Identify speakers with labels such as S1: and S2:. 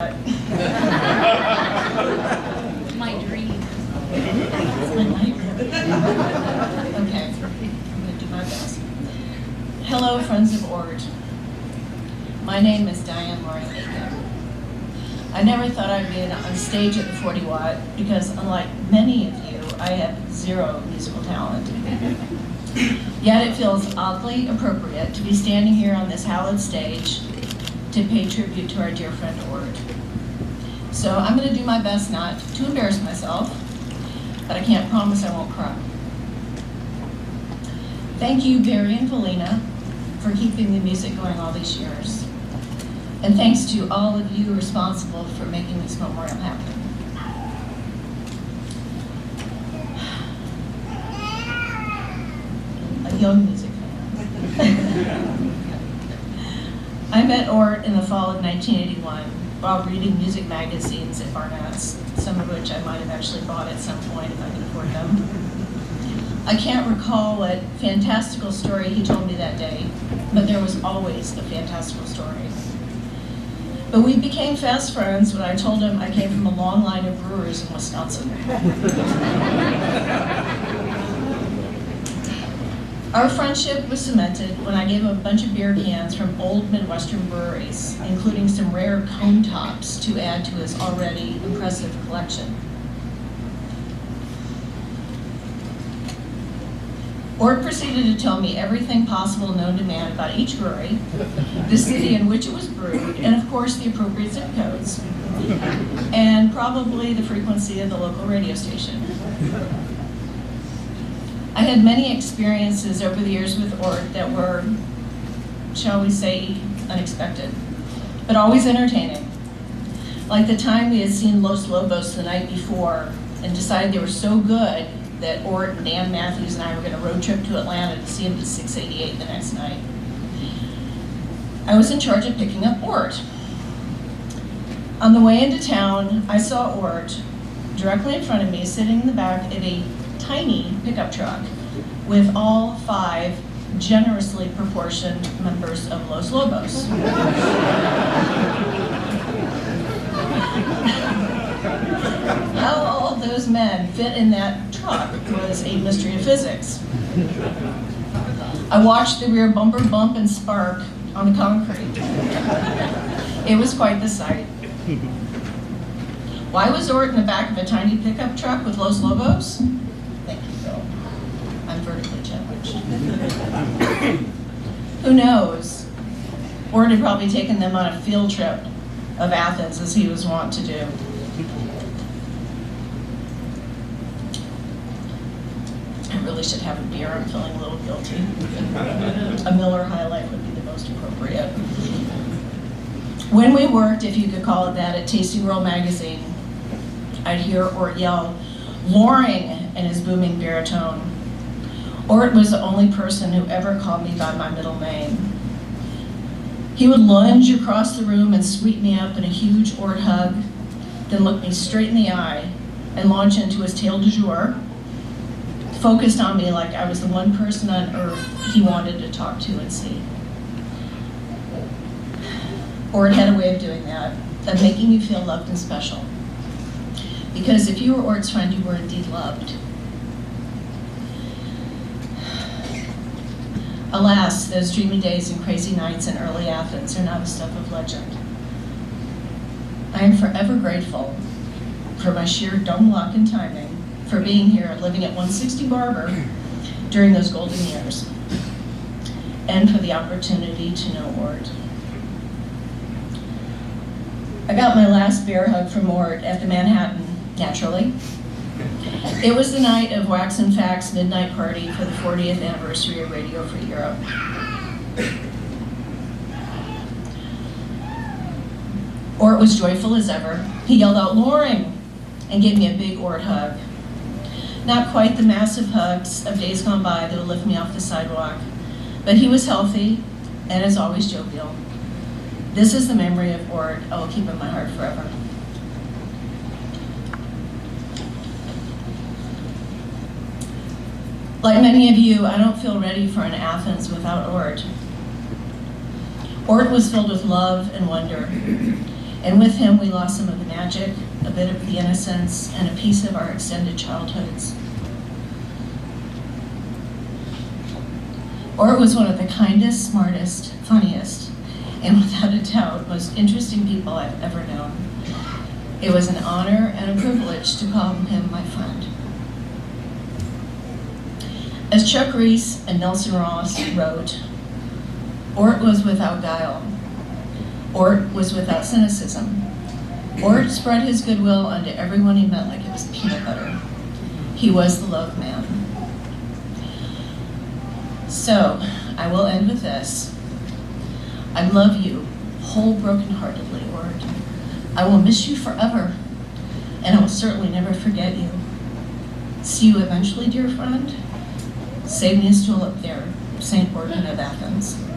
S1: My dream.
S2: That's my nightmare. Okay, I'm going to do my best. Hello, friends of ORT. My name is Diane Laurie Aiken. I never thought I'd be on stage at the 40 Watt because, unlike many of you, I have zero musical talent. Yet it feels oddly appropriate to be standing here on this hallowed stage to pay tribute to our dear friend ORT. So I'm going to do my best not to embarrass myself, but I can't promise I won't cry. Thank you, Barry and Felina, for keeping the music going all these years. And thanks to all of you responsible for making this memorial happen. A young music fan. I met ORT in the fall of 1981 while reading music magazines at Barnett's, some of which I might have actually bought at some point if I could afford them. I can't recall what fantastical story he told me that day, but there was always a fantastical story. But we became fast friends when I told him I came from a long line of brewers in Wisconsin. Our friendship was cemented when I gave him a bunch of beer cans from old Midwestern breweries, including some rare cone tops to add to his already impressive collection. ORT proceeded to tell me everything possible known to man about each brewery, the city in which it was brewed, and of course the appropriate zip codes, and probably the frequency of the local radio station. I had many experiences over the years with ORT that were, shall we say, unexpected, but always entertaining. Like the time we had seen Los Lobos the night before and decided they were so good that ORT and Dan Matthews and I were going to road trip to Atlanta to see him at 688 the next night. I was in charge of picking up ORT. On the way into town, I saw ORT directly in front of me, sitting in the back of a tiny pickup truck with all 5 generously proportioned members of Los Lobos. How all of those men fit in that truck was a mystery of physics. I watched the rear bumper bump and spark on the concrete. It was quite the sight. Why was ORT in the back of a tiny pickup truck with Los Lobos? Thank you, Phil. I'm vertically challenged. Who knows? ORT had probably taken them on a field trip of Athens, as he was wont to do. I really should have a beer. I'm feeling a little guilty. A Miller High Life would be the most appropriate. When we worked, if you could call it that, at Tasting World magazine, I'd hear ORT yell, "Loring," in his booming baritone. ORT was the only person who ever called me by my middle name. He would lunge across the room and sweep me up in a huge ORT hug, then look me straight in the eye and launch into his tale du jour, focused on me like I was the one person on earth he wanted to talk to and see. ORT had a way of doing that, of making you feel loved and special. Because if you were ORT's friend, you were indeed loved. Alas, those dreamy days and crazy nights in early Athens are now the stuff of legend. I am forever grateful for my sheer dumb luck and timing, for being here, living at 160 Barber during those golden years, and for the opportunity to know ORT. I got my last bear hug from ORT at the Manhattan, naturally. It was the night of Wax and Facts midnight party for the 40th anniversary of Radio Free Europe. ORT was joyful as ever. He yelled out, "Loring," and gave me a big ORT hug. Not quite the massive hugs of days gone by that would lift me off the sidewalk, but he was healthy and, as always, jovial. This is the memory of ORT I will keep in my heart forever. Like many of you, I don't feel ready for an Athens without ORT. ORT was filled with love and wonder. And with him, we lost some of the magic, a bit of the innocence, and a piece of our extended childhoods. Ort was one of the kindest, smartest, funniest, and without a doubt, most interesting people I've ever known. It was an honor and a privilege to call him my friend. As Chuck Reese and Nelson Ross wrote, Ort was without guile. Ort was without cynicism. Ort spread his goodwill onto everyone he met like it was peanut butter. He was the love man. So, I will end with this. I love you whole brokenheartedly, Ort. I will miss you forever, and I will certainly never forget you. See you eventually, dear friend. Save me a stool up there, St. Orton of Athens.